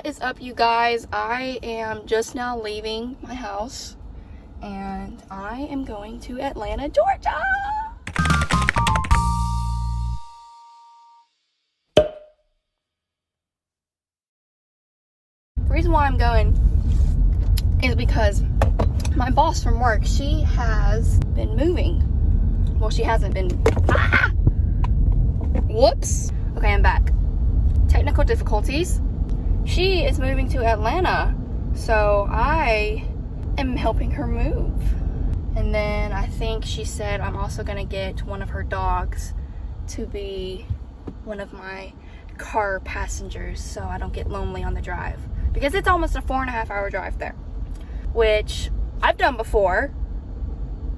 What is up, you guys? I am just now leaving my house and I am going to Atlanta, Georgia. The reason why I'm going is because my boss from work, she has been moving. Well, she hasn't been. Whoops. Okay, I'm back. Technical difficulties. She is moving to Atlanta, so I am helping her move. And then I think she said I'm also gonna get one of her dogs to be one of my car passengers so I don't get lonely on the drive, because it's almost a 4.5 hour drive there, which I've done before,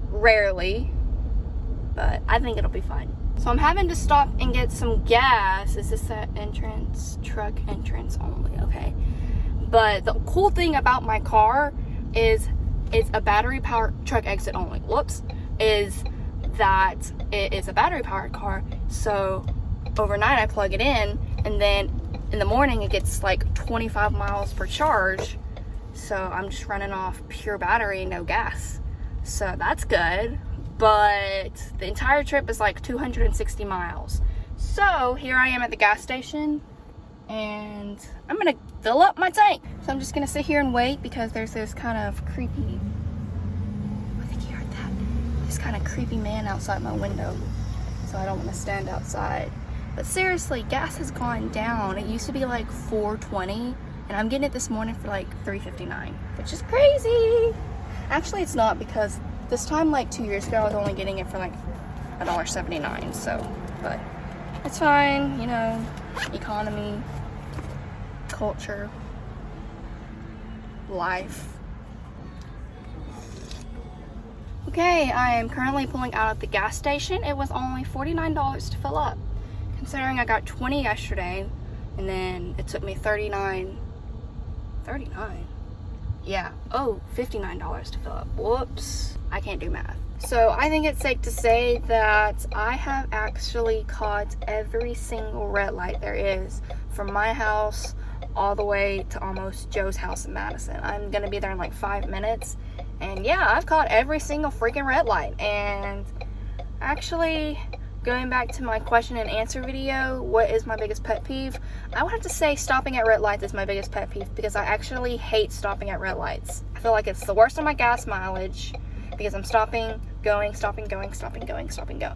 rarely, but I think it'll be fine. So I'm having to stop and get some gas. Is this that entrance? Truck entrance only, okay. But the cool thing about my car is it's a battery powered truck exit only. Whoops. Is that it is a battery powered car. So overnight I plug it in, and then in the morning it gets like 25 miles per charge. So I'm just running off pure battery, no gas. So that's good. But the entire trip is like 260 miles. So here I am at the gas station and I'm gonna fill up my tank. So I'm just gonna sit here and wait because there's this kind of creepy, I think you heard that, this kind of creepy man outside my window. So I don't want to stand outside. But seriously, gas has gone down. It used to be like $4.20 and I'm getting it this morning for like $3.59, which is crazy. Actually, it's not, because this time, like 2 years ago, I was only getting it for like $1.79. So, but it's fine, you know, economy, culture, life. Okay, I am currently pulling out of the gas station. It was only $49 to fill up, considering I got 20 yesterday, and then it took me 39. Yeah, oh, $59 to fill up. Whoops, I can't do math. So I think it's safe to say that I have actually caught every single red light there is, from my house all the way to almost Joe's house in Madison. I'm gonna be there in like 5 minutes, and yeah, I've caught every single freaking red light. And actually, going back to my question and answer video, what is my biggest pet peeve? I would have to say stopping at red lights is my biggest pet peeve, because I actually hate stopping at red lights. I feel like it's the worst of my gas mileage, because I'm stopping, going, stopping, going, stopping, going, stopping, go.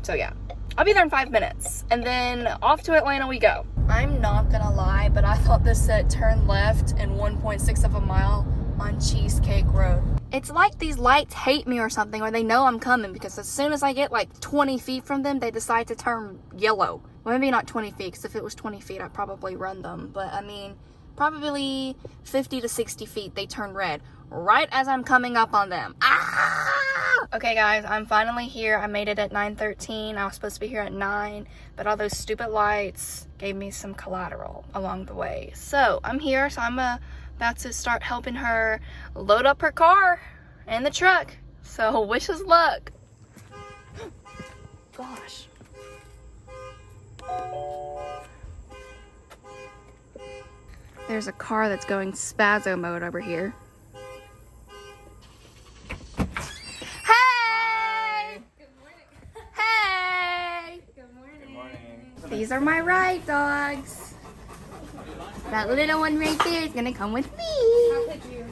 So yeah, I'll be there in 5 minutes, and then off to Atlanta we go. I'm not gonna lie, but I thought this said turn left in 1.6 of a mile on Cheesecake Road. It's like these lights hate me or something, or they know I'm coming, because as soon as I get like 20 feet from them, they decide to turn yellow. Well, maybe not 20 feet, because if it was 20 feet, I'd probably run them. But I mean, probably 50 to 60 feet, they turn red right as I'm coming up on them. Ah! Okay, guys, I'm finally here. I made it at 9:13. I was supposed to be here at 9, but all those stupid lights gave me some collateral along the way. So I'm here, so I'm about to start helping her load up her car and the truck. So wish us luck. Gosh. There's a car that's going spazzo mode over here. Hey! Good morning. Hey! Good morning. Good morning. These are my ride dogs. That little one right there is gonna come with me. How could you?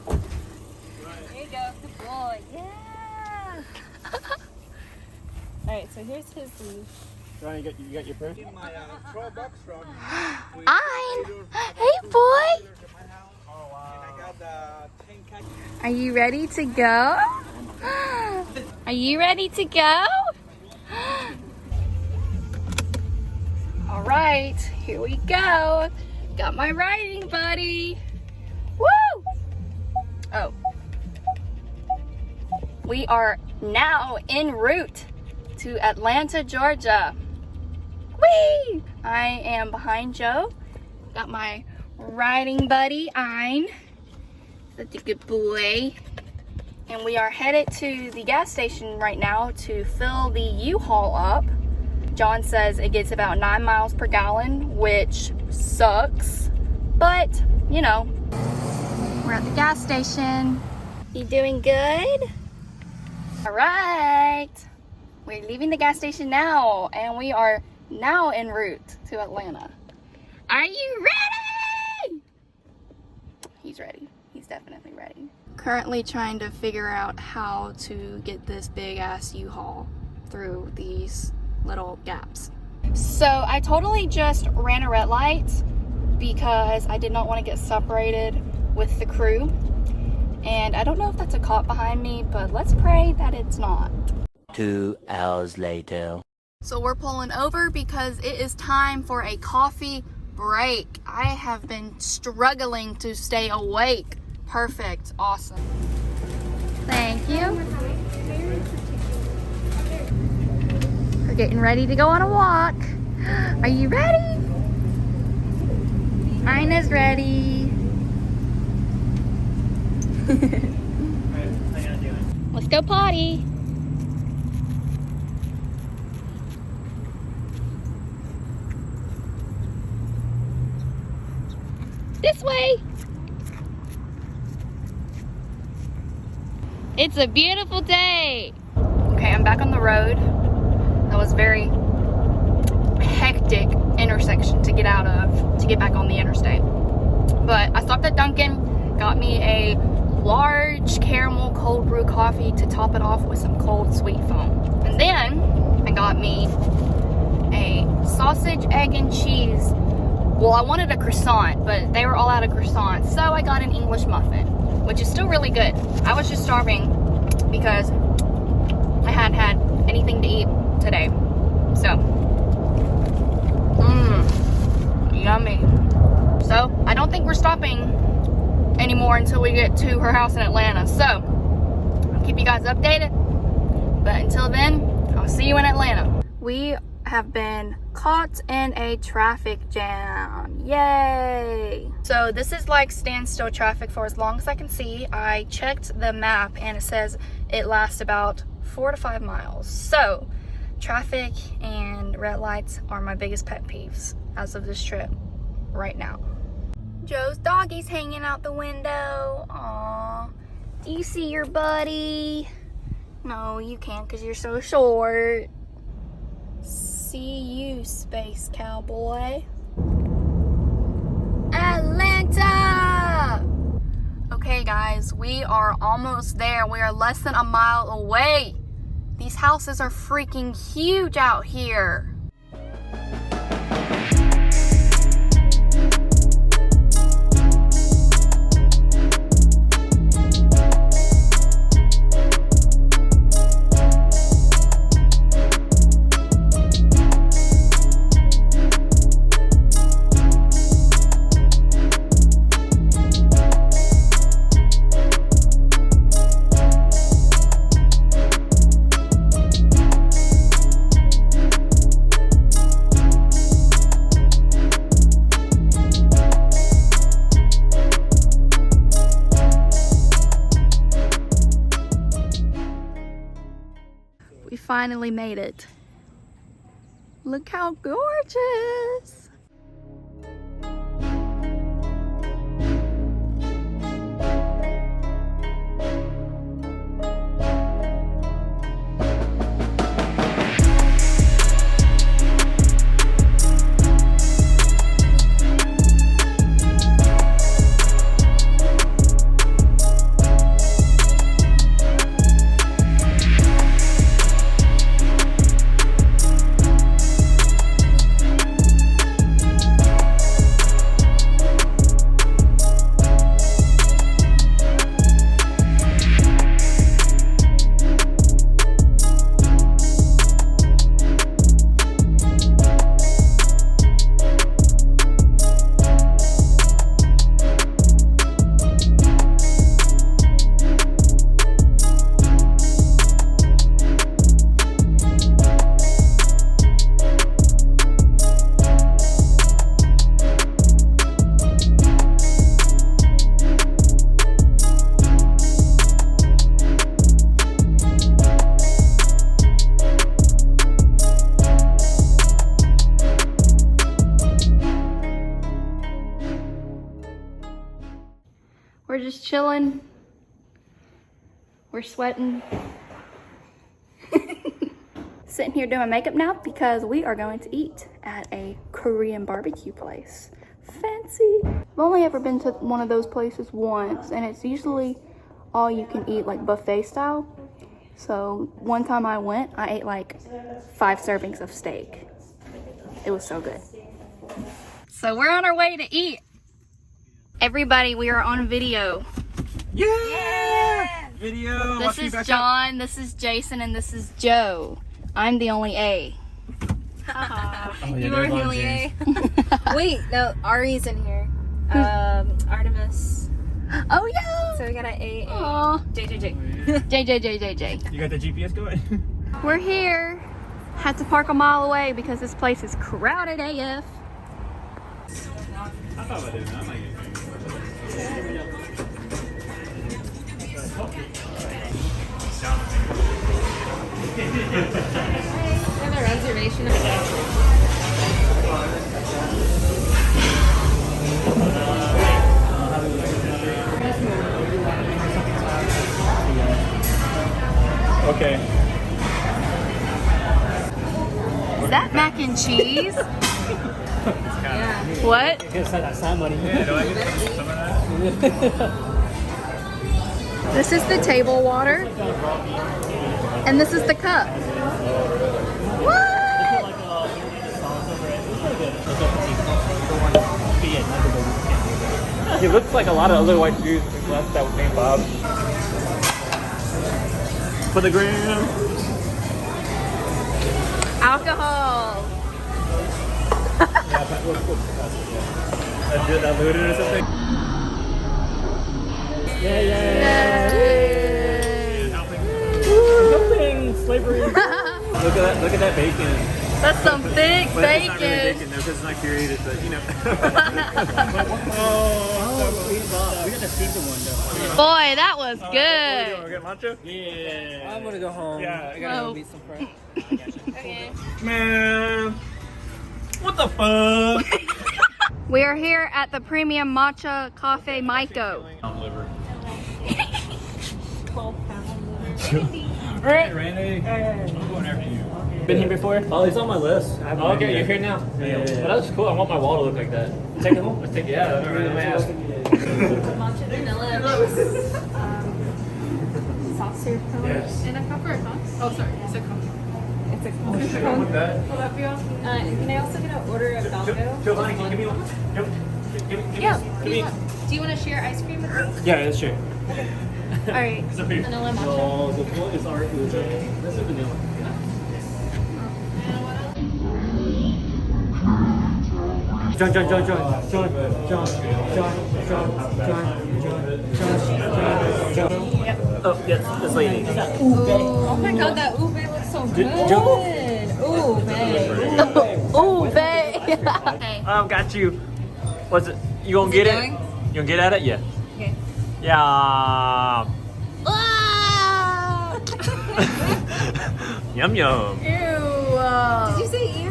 There you go. Good boy. Yeah. All right, so here's his leash. Ron, you got your purse? Hey, boy. Are you ready to go? Are you ready to go? All right, here we go. Got my riding buddy. Woo! Oh. We are now en route to Atlanta, Georgia. Whee! I am behind Joe. Got my riding buddy, Ein. Such a good boy. And we are headed to the gas station right now to fill the U-Haul up. John says it gets about 9 miles per gallon, which sucks. But, you know, we're at the gas station. You doing good? All right. We're leaving the gas station now, and we are now en route to Atlanta. Are you ready? He's ready. He's definitely ready. Currently trying to figure out how to get this big ass U-Haul through these little gaps. So I totally just ran a red light because I did not want to get separated with the crew. And I don't know if that's a cop behind me, but let's pray that it's not. 2 hours later. So we're pulling over because it is time for a coffee break. I have been struggling to stay awake. Perfect. Awesome. Thank you. We're getting ready to go on a walk. Are you ready? Ina's ready. Let's go potty. This way. It's a beautiful day. Okay, I'm back on the road. That was very hectic intersection to get out of, to get back on the interstate. But I stopped at Dunkin', got me a large caramel cold brew coffee to top it off with some cold sweet foam. And then I got me a sausage, egg, and cheese. Well, I wanted a croissant, but they were all out of croissants, so I got an English muffin, which is still really good. I was just starving because I hadn't had anything to eat today. So, yummy. So, I don't think we're stopping anymore until we get to her house in Atlanta. So, I'll keep you guys updated. But until then, I'll see you in Atlanta. We have been caught in a traffic jam. Yay! So this is like standstill traffic for as long as I can see. I checked the map and it says it lasts about 4 to 5 miles. So traffic and red lights are my biggest pet peeves as of this trip right now. Joe's doggy's hanging out the window. Aww. Do you see your buddy? No, you can't because you're so short. See you, space cowboy. Atlanta! Okay, guys, we are almost there. We are less than a mile away. These houses are freaking huge out here. We finally made it. Look how gorgeous. chilling. We're sweating. Sitting here doing my makeup now because we are going to eat at a Korean barbecue place. Fancy. I've only ever been to one of those places once, and it's usually all you can eat, like buffet style. So one time I went, I ate like 5 servings of steak. It was so good. So we're on our way to eat. Everybody, we are on video. Yeah! Video. This is John, this is Jason, and this is Joe. I'm the only A. Oh, yeah, You are there's a lot of really A. James. Wait, no, Ari's in here. Artemis. Oh yeah! So we got an A. Aw. JJJ. JJJJJ. You got the GPS going? We're here. Had to park a mile away because this place is crowded AF. I thought about it. I might I have a reservation. Okay. Is that mac and cheese? Yeah. What? Yeah, do I get some of that? This is the table water. And this is the cup. What? He looks like a lot of other white dudes that was named Bob. For the gram. Alcohol. Diluted or something? Yay. Helping slavery. Look at that bacon. That's some thick But it's not really bacon. bacon though, because it's not curated, but you know. We got the pizza one though. Boy, that was We're good. gonna matcha? Yeah. I'm gonna go home. Yeah, I gotta Oh. go meet some friends. Okay. Man. What the fuck? We are here at the Premium Matcha Cafe Maiko. Liver. 12-pound. Hey, Randy. I'm going after you. Been here before? Oh, it's on my list. Oh, okay, you're here now. Yeah. Well, that's cool. I want my wall to look like that. Take it home. Let's take it. Yeah, that's right. My ass. Matcha vanilla. Soft serve cone. Yes. In a cup or a cup? Oh, sorry, it's a cup. It's a I cone. want that. Can I also get an order of Dalgo? Giovanni, can you give me one? Give me. Do you want to share ice cream with me? Yeah, that's true. All right. It's up here. Vanilla matcha. No, the one is our food. That's a vanilla. John. Oh, yes, this lady. Oh my god, that ube looks so good. Ube. Ooh, babe. Got you. What's it? You gonna get it? going? You gonna get at it? Yeah. Okay. Yeah. Yum yum. Did you say ew?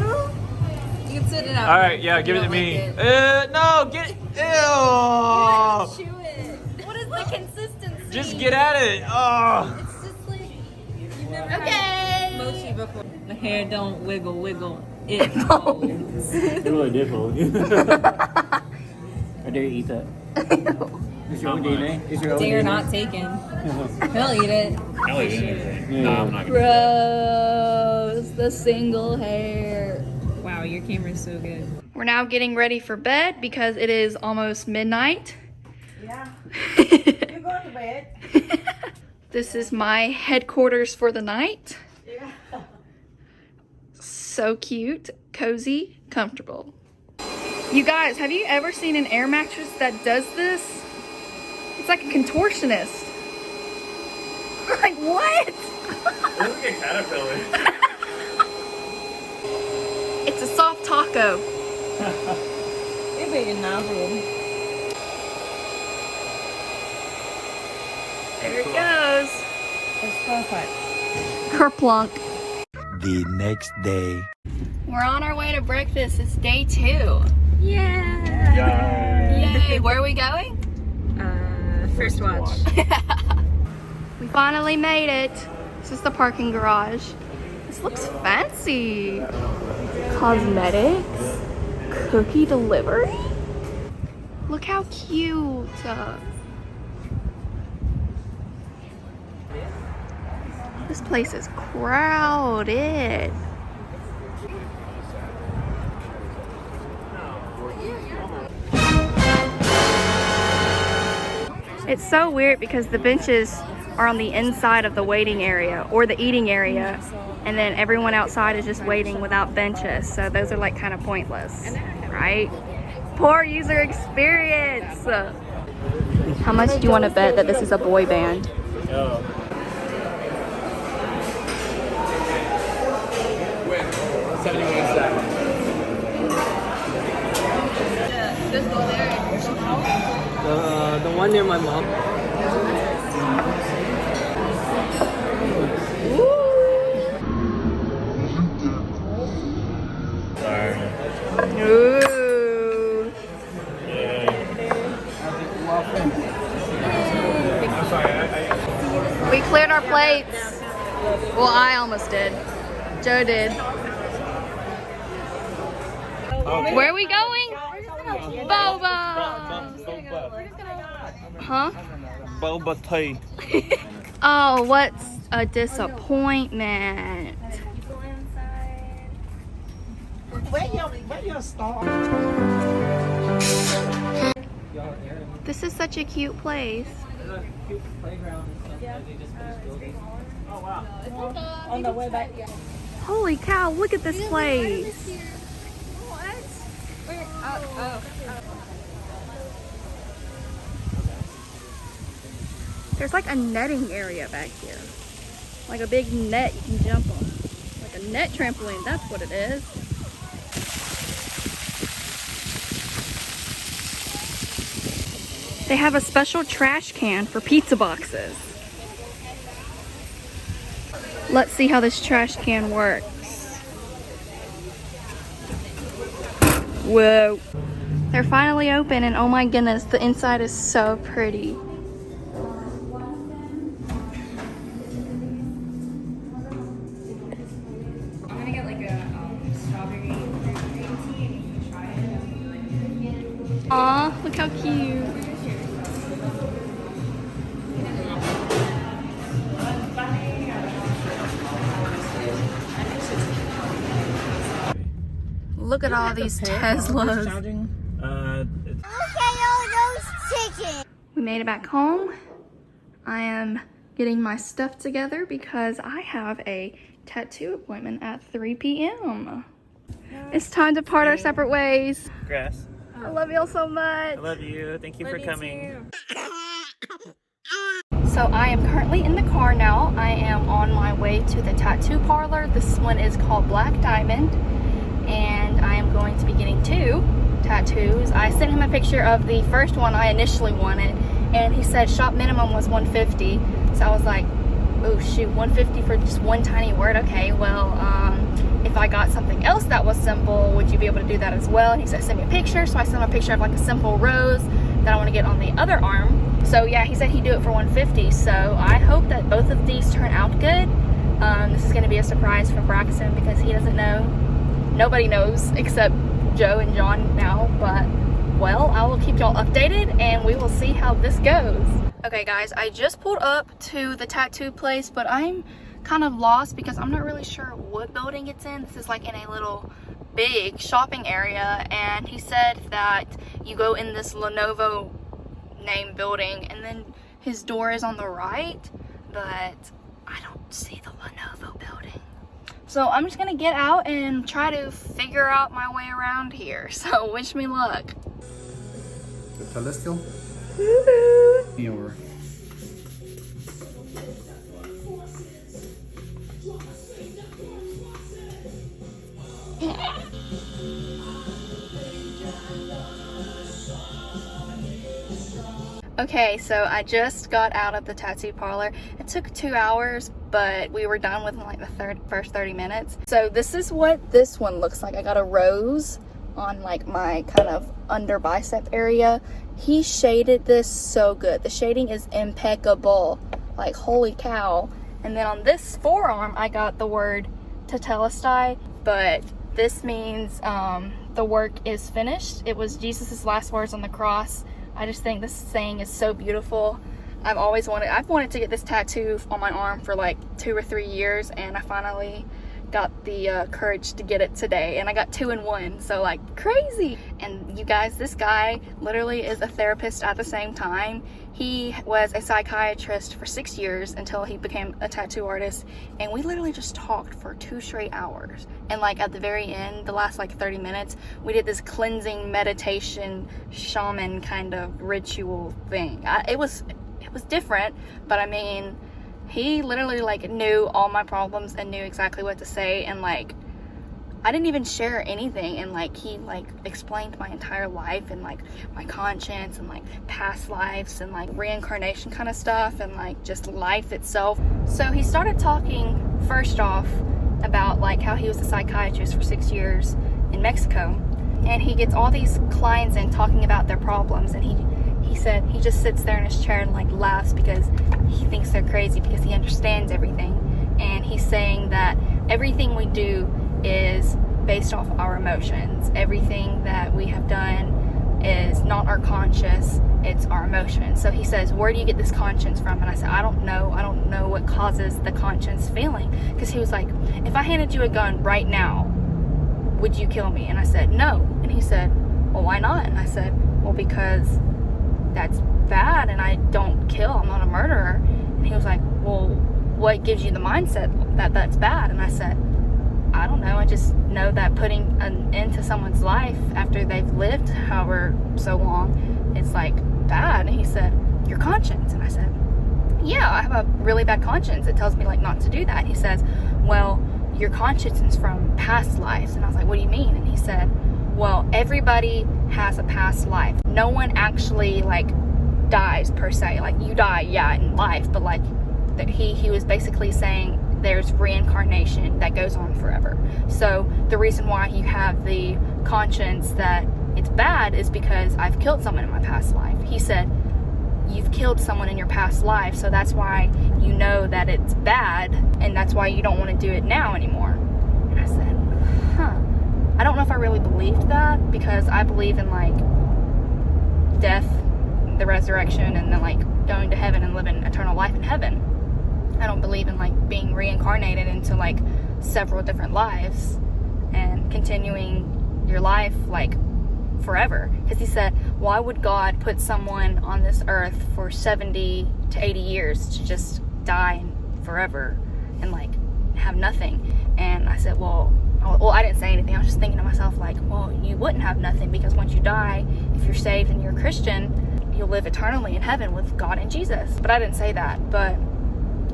You can spit it out. All right, yeah, You give it to don't me. like it. No, get it. Ew. Chew it. What is the consistency? Just get at it. Oh. It's just like you've never had mochi before. The hair don't wiggle. It folds. It really did fold. I dare you eat that. Is your DNA? Is your Dare not taken. He'll eat it. I'll eat it. No, I'm not gonna. Gross. The single hair. Wow, your camera's so good. We're now getting ready for bed because it is almost midnight. Yeah. You go to bed. This is my headquarters for the night. Yeah. So cute, cozy, comfortable. You guys, have you ever seen an air mattress that does this? It's like a contortionist. Like what? It looks like a caterpillar. It's a soft taco. You're big enough. There it goes. It's perfect. Kerplunk. The next day. We're on our way to breakfast. It's day 2. Yeah. Yay. Where are we going? First watch. We finally made it. This is the parking garage. This looks fancy. Cosmetics. Cookie delivery. Look how cute. This place is crowded. It's so weird because the benches are on the inside of the waiting area or the eating area, and then everyone outside is just waiting without benches, so those are like kind of pointless, right? Poor user experience. How much do you want to bet that this is a boy band? Oh. The one near my mom. Ooh. We cleared our plates. Well, I almost did. Joe did. Where are we going? Boba. Huh? Boba tea. Oh, what's a disappointment? Where your star? This is such a cute place. On the way back. Holy cow, look at this place. There's like a netting area back here. Like a big net you can jump on. Like a net trampoline, that's what it is. They have a special trash can for pizza boxes. Let's see how this trash can works. Whoa. They're finally open, and oh my goodness, the inside is so pretty. I'm gonna get like a strawberry green tea and you can try it. Aw, look how cute. Look at all these Teslas. We made it back home. I am getting my stuff together because I have a tattoo appointment at 3 p.m. It's time to part our separate ways. Grass. I love y'all so much. I love you. Thank you for coming. So I am currently in the car now. I am on my way to the tattoo parlor. This one is called Black Diamond, and I am going to be getting 2 tattoos. I sent him a picture of the first one I initially wanted, and he said shop minimum was $150. So I was like, oh shoot, $150 for just one tiny word? Okay, well, if I got something else that was simple, would you be able to do that as well? And he said send me a picture. So I sent him a picture of like a simple rose that I want to get on the other arm. So yeah, he said he'd do it for $150. So I hope that both of these turn out good. This is going to be a surprise for Braxton because he doesn't know. Nobody knows except Joe and John now, but well, I will keep y'all updated and we will see how this goes. Okay guys, I just pulled up to the tattoo place, but I'm kind of lost because I'm not really sure what building it's in. This is like in a little big shopping area, and he said that you go in this Lenovo name building and then his door is on the right, but I don't see the Lenovo building. So I'm just gonna get out and try to figure out my way around here. So wish me luck. The Celestial? Over. Okay, so I just got out of the tattoo parlor. It took 2 hours, but we were done within like the first 30 minutes. So this is what this one looks like. I got a rose on like my kind of under bicep area. He shaded this so good. The shading is impeccable. Like, holy cow. And then on this forearm, I got the word tetelestai, but this means the work is finished. It was Jesus's last words on the cross. I just think this saying is so beautiful. I've wanted to get this tattoo on my arm for like 2 or 3 years, and I finally got the courage to get it today, and I got 2 in 1, so like crazy. And you guys, this guy literally is a therapist at the same time. He was a psychiatrist for 6 years until he became a tattoo artist, and we literally just talked for 2 straight hours. And like at the very end, the last like 30 minutes, we did this cleansing meditation shaman kind of ritual thing. It was different, but I mean, he literally like knew all my problems and knew exactly what to say, and like I didn't even share anything, and like he like explained my entire life and like my conscience and like past lives and like reincarnation kind of stuff and like just life itself. So he started talking first off about like how he was a psychiatrist for 6 years in Mexico, and he gets all these clients in talking about their problems, and he said he just sits there in his chair and like laughs because he thinks they're crazy because he understands everything. And he's saying that everything we do is based off our emotions. Everything that we have done is not our conscience, it's our emotions. So he says, where do you get this conscience from? And I said, I don't know what causes the conscience feeling. Because he was like, if I handed you a gun right now, would you kill me? And I said, no. And he said, well, why not? And I said, well, because that's bad and I don't kill, I'm not a murderer. And he was like, well, what gives you the mindset that that's bad? And I said, I don't know, I just know that putting an end to someone's life after they've lived however so long, it's like bad. And he said, your conscience. And I said, yeah, I have a really bad conscience. It tells me like not to do that. He says, well, your conscience is from past lives. And I was like, what do you mean? And he said, well, everybody has a past life. No one actually like dies per se. Like you die, yeah, in life, but like he was basically saying there's reincarnation that goes on forever. So the reason why you have the conscience that it's bad is because I've killed someone in my past life. He said, you've killed someone in your past life, so that's why you know that it's bad, and that's why you don't want to do it now anymore. And I said, I don't know if I really believed that, because I believe in like death, the resurrection, and then like going to heaven and living eternal life in heaven. I don't believe in like being reincarnated into like several different lives and continuing your life like forever. Because he said, why would God put someone on this earth for 70 to 80 years to just die forever and like have nothing? And I said, well, I didn't say anything. I was just thinking to myself like, well, you wouldn't have nothing, because once you die, if you're saved and you're a Christian, you'll live eternally in heaven with God and Jesus. But I didn't say that. But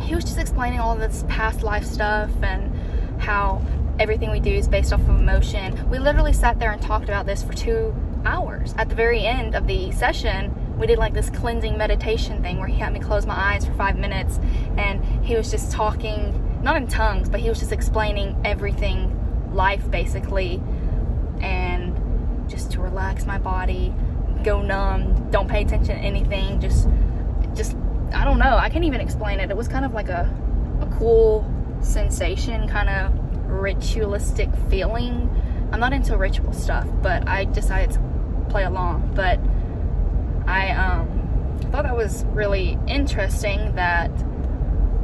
he was just explaining all of this past life stuff and how everything we do is based off of emotion. We literally sat there and talked about this for 2 hours. At the very end of the session, we did like this cleansing meditation thing where he had me close my eyes for 5 minutes, and he was just talking, not in tongues, but he was just explaining everything, life basically, and just to relax my body, go numb, don't pay attention to anything, just I don't know, I can't even explain it. It was kind of like a cool sensation, kind of ritualistic feeling. I'm not into ritual stuff, but I decided to play along. But I thought that was really interesting that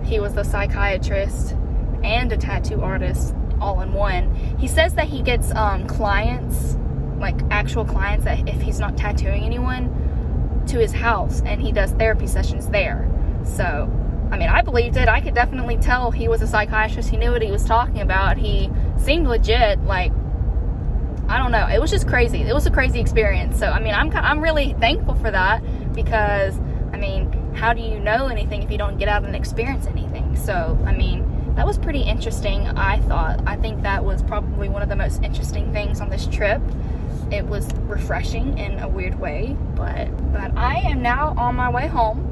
he was a psychiatrist and a tattoo artist all in one. He says that he gets clients, like actual clients, that if he's not tattooing anyone, to his house, and he does therapy sessions there. So I mean, I believed it. I could definitely tell he was a psychiatrist. He knew what he was talking about. He seemed legit. Like, I don't know, it was just crazy. It was a crazy experience. So I mean, I'm really thankful for that, because I mean, how do you know anything if you don't get out and experience anything? So I mean, that was pretty interesting. I think that was probably one of the most interesting things on this trip. It was refreshing in a weird way, but I am now on my way home.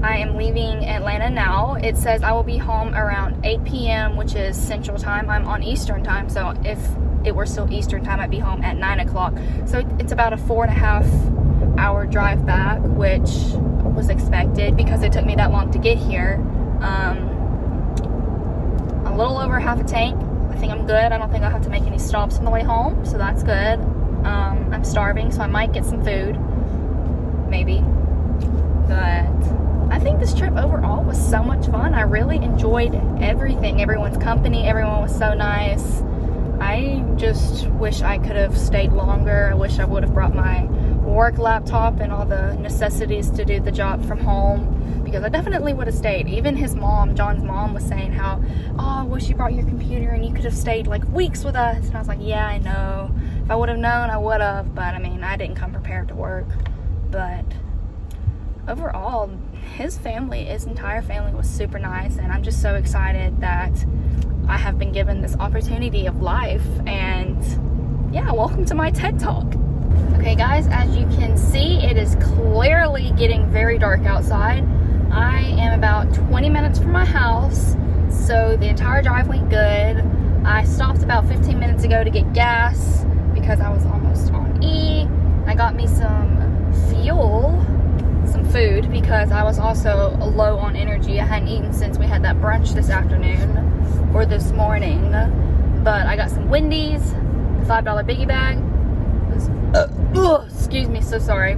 I am leaving Atlanta now. It says I will be home around 8 p.m., which is Central Time. I'm on Eastern Time, so if it were still Eastern time, I'd be home at 9 o'clock. So it's about a 4.5 hour drive back, which was expected because it took me that long to get here. A little over half a tank. I think I'm good. I don't think I'll have to make any stops on the way home, so that's good. I'm starving, so I might get some food, maybe. But I think this trip overall was so much fun. I really enjoyed everything. Everyone's company, everyone was so nice. I just wish I could have stayed longer. I wish I would have brought my work laptop and all the necessities to do the job from home, because I definitely would have stayed. Even his mom, John's mom, was saying how, oh, I wish you brought your computer and you could have stayed like weeks with us. And I was like, yeah, I know. If I would have known, I would have. But I mean, I didn't come prepared to work. But overall, his entire family was super nice, and I'm just so excited that I have been given this opportunity of life. And yeah, welcome to my TED Talk. Okay guys, as you can see, it is clearly getting very dark outside. I am about 20 minutes from my house, so the entire drive went good. I stopped about 15 minutes ago to get gas because I was almost on E. I got me some fuel, some food, because I was also low on energy. I hadn't eaten since we had that brunch this afternoon, or this morning. But I got some Wendy's, the $5 biggie bag. Excuse me, so sorry.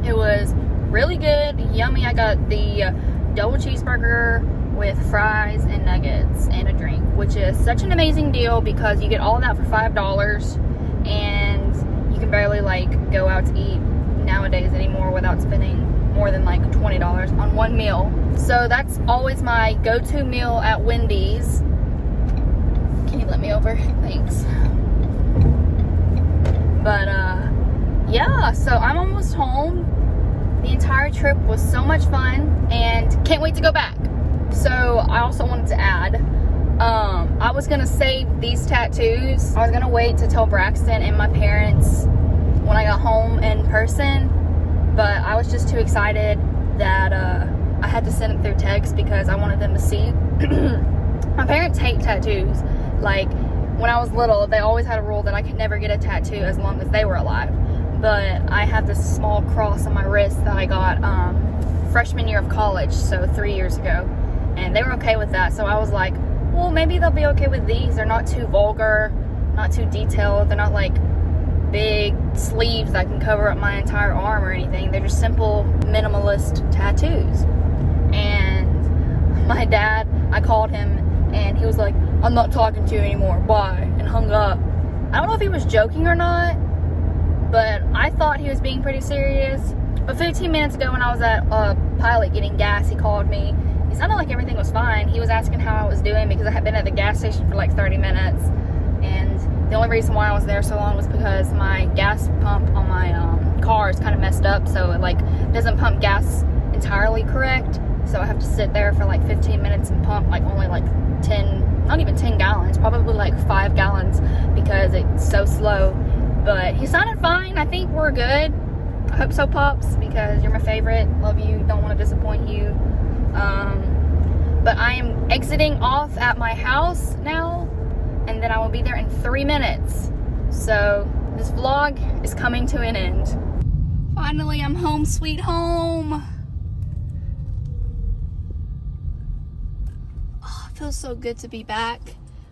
It was really good, yummy. I got the double cheeseburger with fries and nuggets and a drink, which is such an amazing deal because you get all of that for $5, and you can barely like go out to eat nowadays anymore without spending more than like $20 on one meal. So that's always my go-to meal at Wendy's. Can you let me over? Thanks. But yeah, so I'm almost home. The entire trip was so much fun and can't wait to go back. So I also wanted to add, I was gonna save these tattoos. I was gonna wait to tell Braxton and my parents when I got home in person, but I was just too excited that I had to send it through text because I wanted them to see. My parents hate tattoos. Like, when I was little, they always had a rule that I could never get a tattoo as long as they were alive. But I have this small cross on my wrist that I got freshman year of college, so 3 years ago. And they were okay with that, so I was like, well, maybe they'll be okay with these. They're not too vulgar, not too detailed. They're not like big sleeves that can cover up my entire arm or anything. They're just simple, minimalist tattoos. And my dad, I called him, and he was like, I'm not talking to you anymore, bye, and hung up. I don't know if he was joking or not, but I thought he was being pretty serious. But 15 minutes ago when I was at Pilot getting gas, he called me. He sounded like everything was fine. He was asking how I was doing because I had been at the gas station for like 30 minutes. And the only reason why I was there so long was because my gas pump on my car is kind of messed up, so it like doesn't pump gas entirely correct. So I have to sit there for like 15 minutes and pump like only like 10, not even 10 gallons, probably like 5 gallons because it's so slow. But he sounded fine. I think we're good. I hope so, Pops, because you're my favorite. Love you. Don't want to disappoint you. But I am exiting off at my house now, and then I will be there in 3 minutes. So this vlog is coming to an end. Finally, I'm home, sweet home. Oh, it feels so good to be back.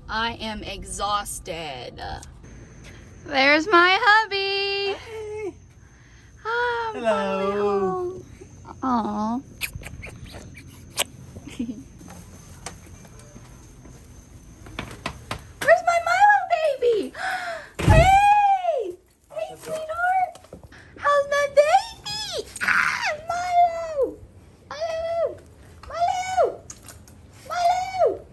I am exhausted. There's my hubby. Hey. Oh, Hello. Aww. Where's my Milo baby? Hey! Hey, sweetheart. How's my baby? Ah, Milo! Milo! Milo! Milo!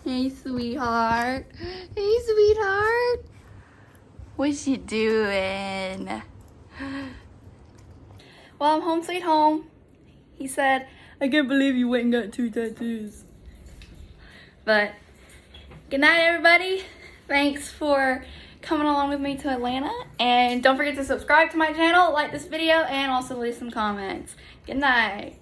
Hey, sweetheart. Hey, sweetheart. What's you doing? Well, I'm home sweet home. He said, I can't believe you went and got 2 tattoos. But good night, everybody. Thanks for coming along with me to Atlanta. And don't forget to subscribe to my channel, like this video, and also leave some comments. Good night.